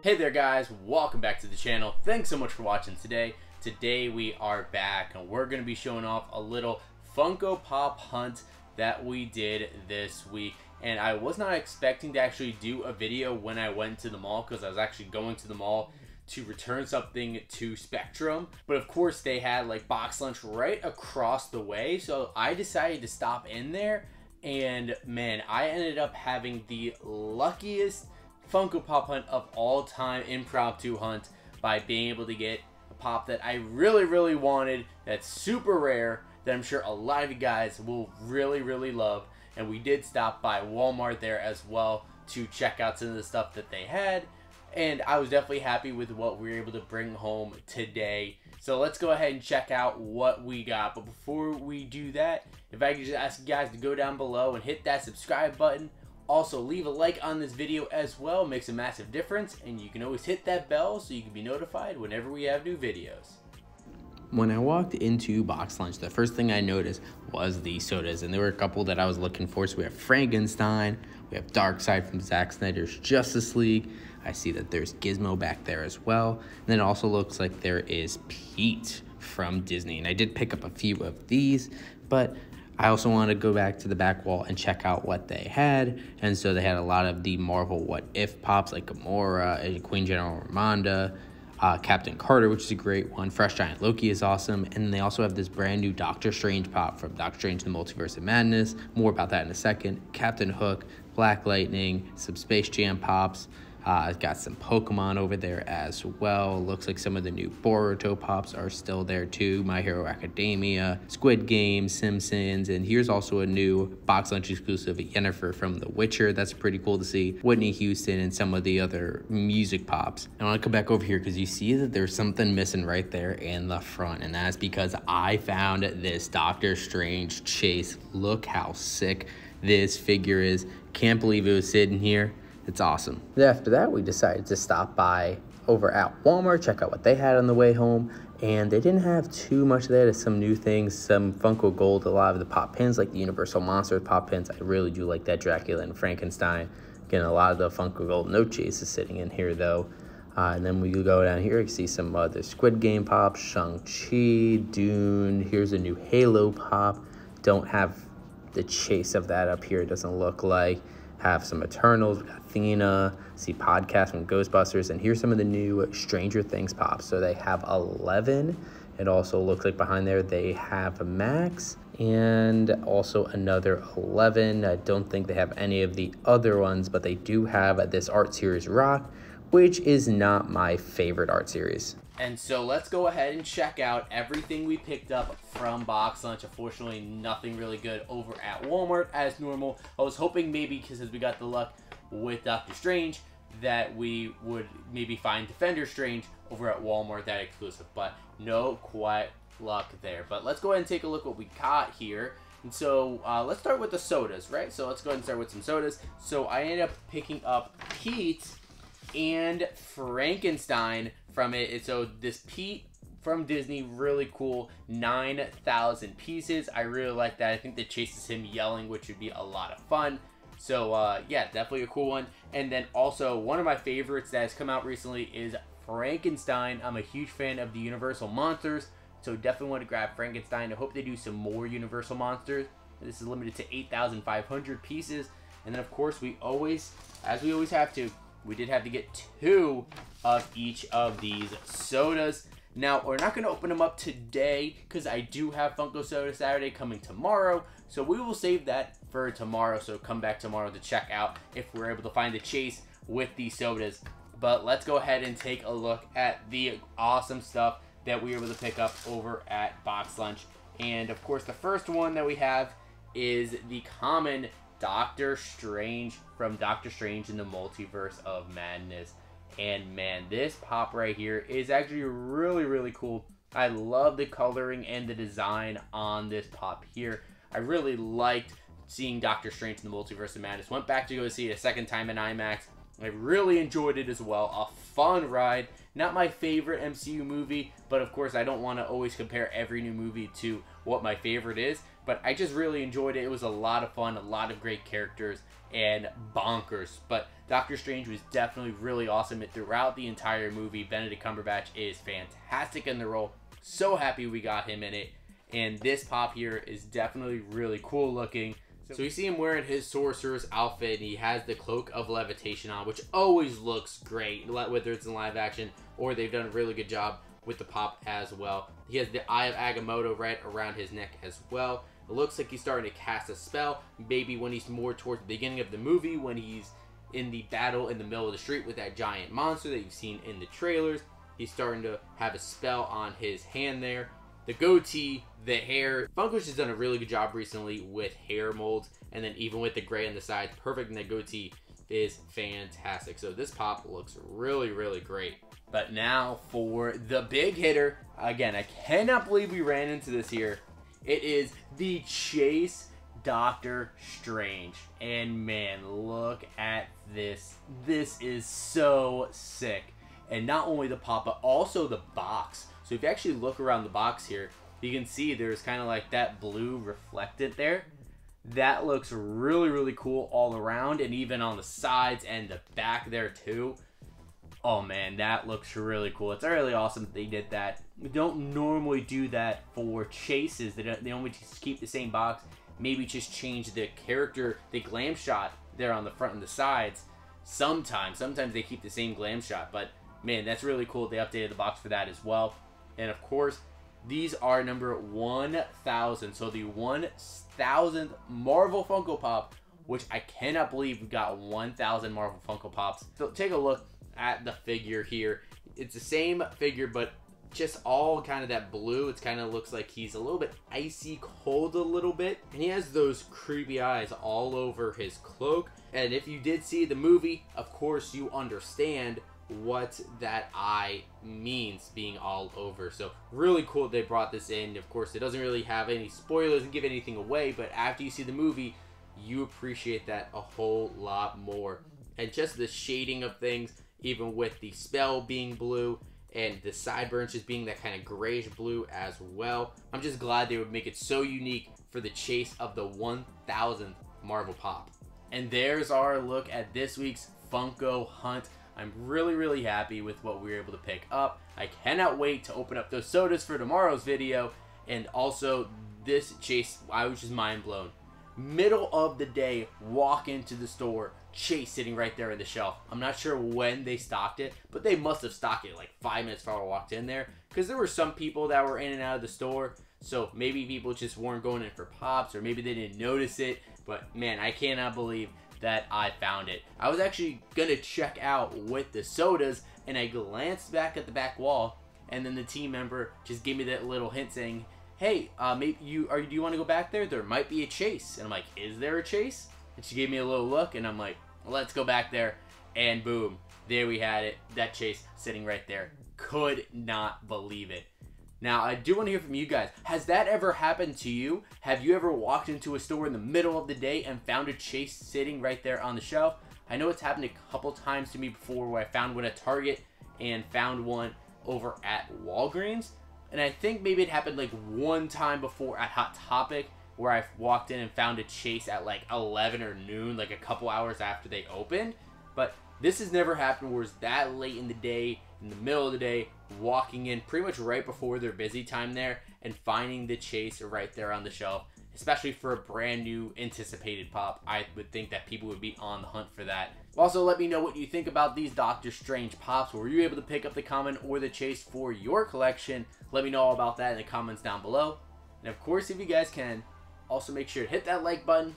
Hey there guys, welcome back to the channel. Thanks so much for watching today. Today we are back and we're going to be showing off a little Funko Pop hunt that we did this week. And I was not expecting to actually do a video when I went to the mall because I was actually going to the mall to return something to Spectrum. But of course they had like BoxLunch right across the way, so I decided to stop in there. And man, I ended up having the luckiest Funko Pop hunt of all time impromptu hunt by being able to get a pop that I really wanted, that's super rare, that I'm sure a lot of you guys will really love. And we did stop by Walmart there as well to check out some of the stuff that they had, and I was definitely happy with what we were able to bring home today. So let's go ahead and check out what we got. But before we do that, if I could just ask you guys to go down below and hit that subscribe button. Also, leave a like on this video as well. It makes a massive difference. And you can always hit that bell so you can be notified whenever we have new videos. When I walked into BoxLunch, the first thing I noticed was the sodas. And there were a couple that I was looking for. So we have Frankenstein. We have Darkseid from Zack Snyder's Justice League. I see that there's Gizmo back there as well. And then it also looks like there is Pete from Disney. And I did pick up a few of these, but I also wanted to go back to the back wall and check out what they had. And so they had a lot of the Marvel What If pops like Gamora, Queen General Ramonda, Captain Carter, which is a great one. Fresh Giant Loki is awesome. And they also have this brand new Doctor Strange pop from Doctor Strange in the Multiverse of Madness. More about that in a second. Captain Hook, Black Lightning, some Space Jam pops. Got some Pokemon over there as well. Looks like some of the new Boruto pops are still there too. My Hero Academia, Squid Game, Simpsons, and here's also a new BoxLunch exclusive, Yennefer from The Witcher. That's pretty cool to see. Whitney Houston and some of the other music pops. I want to come back over here because you see that there's something missing right there in the front, and that's because I found this Doctor Strange chase. Look how sick this figure is. Can't believe it was sitting here. It's awesome. After that, we decided to stop by over at Walmart, check out what they had on the way home. And they didn't have too much there. Some new things, some Funko Gold, a lot of the pop pins, like the Universal Monsters pop pins. I really do like that Dracula and Frankenstein. Again, a lot of the Funko Gold no chases sitting in here, though. And then we go down here, you can see some other Squid Game pops, Shang-Chi, Dune. Here's a new Halo pop. Don't have the chase of that up here, it doesn't look like. Have some Eternals, we got Athena, see Podcast from Ghostbusters, and here's some of the new Stranger Things pops. So they have 11. It also looks like behind there they have Max and also another 11. I don't think they have any of the other ones, but they do have this art series Rock, which is not my favorite art series. And so let's go ahead and check out everything we picked up from BoxLunch. Unfortunately, nothing really good over at Walmart as normal. I was hoping maybe because we got the luck with Doctor Strange that we would maybe find Defender Strange over at Walmart, that exclusive, but no quite luck there. But let's go ahead and take a look what we got here. And so let's start with the sodas, right? So let's go ahead and start with some sodas. So I ended up picking up Pete and Frankenstein from it. So this Pete from Disney, really cool, 9,000 pieces. I really like that. I think that chases him yelling, which would be a lot of fun. So yeah, definitely a cool one. And then also one of my favorites that has come out recently is Frankenstein. I'm a huge fan of the Universal Monsters, so definitely want to grab Frankenstein. I hope they do some more Universal Monsters. This is limited to 8,500 pieces. And then of course we always, as we always have to, we did have to get 2 of each of these sodas. Now, we're not going to open them up today because I do have Funko Soda Saturday coming tomorrow. So we will save that for tomorrow. So come back tomorrow to check out if we're able to find the chase with these sodas. But let's go ahead and take a look at the awesome stuff that we were able to pick up over at BoxLunch. And of course, the first one that we have is the common Doctor Strange from Doctor Strange in the Multiverse of Madness. And man, this pop right here is actually really cool. I love the coloring and the design on this pop here. I really liked seeing Doctor Strange in the Multiverse of Madness. Went back to go see it a second time in IMAX. I really enjoyed it as well. A fun ride. Not my favorite MCU movie, but of course I don't want to always compare every new movie to what my favorite is. But I just really enjoyed it. It was a lot of fun, a lot of great characters, and bonkers. But Doctor Strange was definitely really awesome throughout the entire movie. Benedict Cumberbatch is fantastic in the role. So happy we got him in it. And this pop here is definitely really cool looking. So we see him wearing his sorcerer's outfit, and he has the Cloak of Levitation on, which always looks great, whether it's in live action or they've done a really good job with the pop as well. He has the Eye of Agamotto right around his neck as well. It looks like he's starting to cast a spell, maybe when he's more towards the beginning of the movie, when he's in the battle in the middle of the street with that giant monster that you've seen in the trailers. He's starting to have a spell on his hand there. The goatee, the hair. Funko's just done a really good job recently with hair molds, and then even with the gray on the sides, perfect in the goatee is fantastic. So this pop looks really, really great. But now for the big hitter. Again, I cannot believe we ran into this here. It is the Chase Doctor Strange. And man, look at this. This is so sick. And not only the pop, but also the box. So if you actually look around the box here, you can see there's kind of like that blue reflected there. That looks really, really cool all around, and even on the sides and the back there too. Oh man, that looks really cool. It's really awesome that they did that. We don't normally do that for chases. They only just keep the same box. Maybe just change the character, the glam shot there on the front and the sides. Sometimes they keep the same glam shot, but man, that's really cool. They updated the box for that as well. And of course, these are number 1,000. So the 1,000th Marvel Funko Pop, which I cannot believe we got 1,000 Marvel Funko Pops. So take a look at the figure here. It's the same figure, but just all kind of that blue. It kind of looks like he's a little bit icy cold a little bit. And he has those creepy eyes all over his cloak. And if you did see the movie, of course you understand what that eye means being all over. So really cool they brought this in. Of course, it doesn't really have any spoilers and give anything away, but after you see the movie, you appreciate that a whole lot more. And just the shading of things, even with the spell being blue and the sideburns just being that kind of grayish blue as well. I'm just glad they would make it so unique for the chase of the 1,000th Marvel Pop. And there's our look at this week's Funko Hunt. I'm really, really happy with what we were able to pick up. I cannot wait to open up those sodas for tomorrow's video. And also, this chase, I was just mind blown. Middle of the day, walk into the store, Chase sitting right there in the shelf. I'm not sure when they stocked it, but they must have stocked it like 5 minutes before I walked in there, because there were some people that were in and out of the store. So maybe people just weren't going in for pops, or maybe they didn't notice it. But man, I cannot believe that I found it. I was actually gonna check out with the sodas, and I glanced back at the back wall, and then the team member just gave me that little hint saying, hey, maybe do you want to go back there? There might be a chase. And I'm like, is there a chase? And she gave me a little look, and I'm like, let's go back there. And boom, there we had it. That chase sitting right there. Could not believe it. Now, I do want to hear from you guys. Has that ever happened to you? Have you ever walked into a store in the middle of the day and found a chase sitting right there on the shelf? I know it's happened a couple times to me before, where I found one at Target and found one over at Walgreens. And I think maybe it happened like one time before at Hot Topic, where I walked in and found a chase at like 11 or noon, like a couple hours after they opened. But this has never happened where it's that late in the day, in the middle of the day, walking in pretty much right before their busy time there and finding the chase right there on the shelf. Especially for a brand new anticipated pop, I would think that people would be on the hunt for that. Also, let me know what you think about these Doctor Strange pops. Were you able to pick up the common or the chase for your collection? Let me know all about that in the comments down below. And of course, if you guys can, also make sure to hit that like button,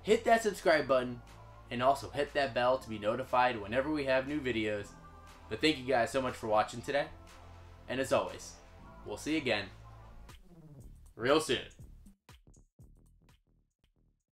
hit that subscribe button, and also hit that bell to be notified whenever we have new videos. But thank you guys so much for watching today. And as always, we'll see you again real soon.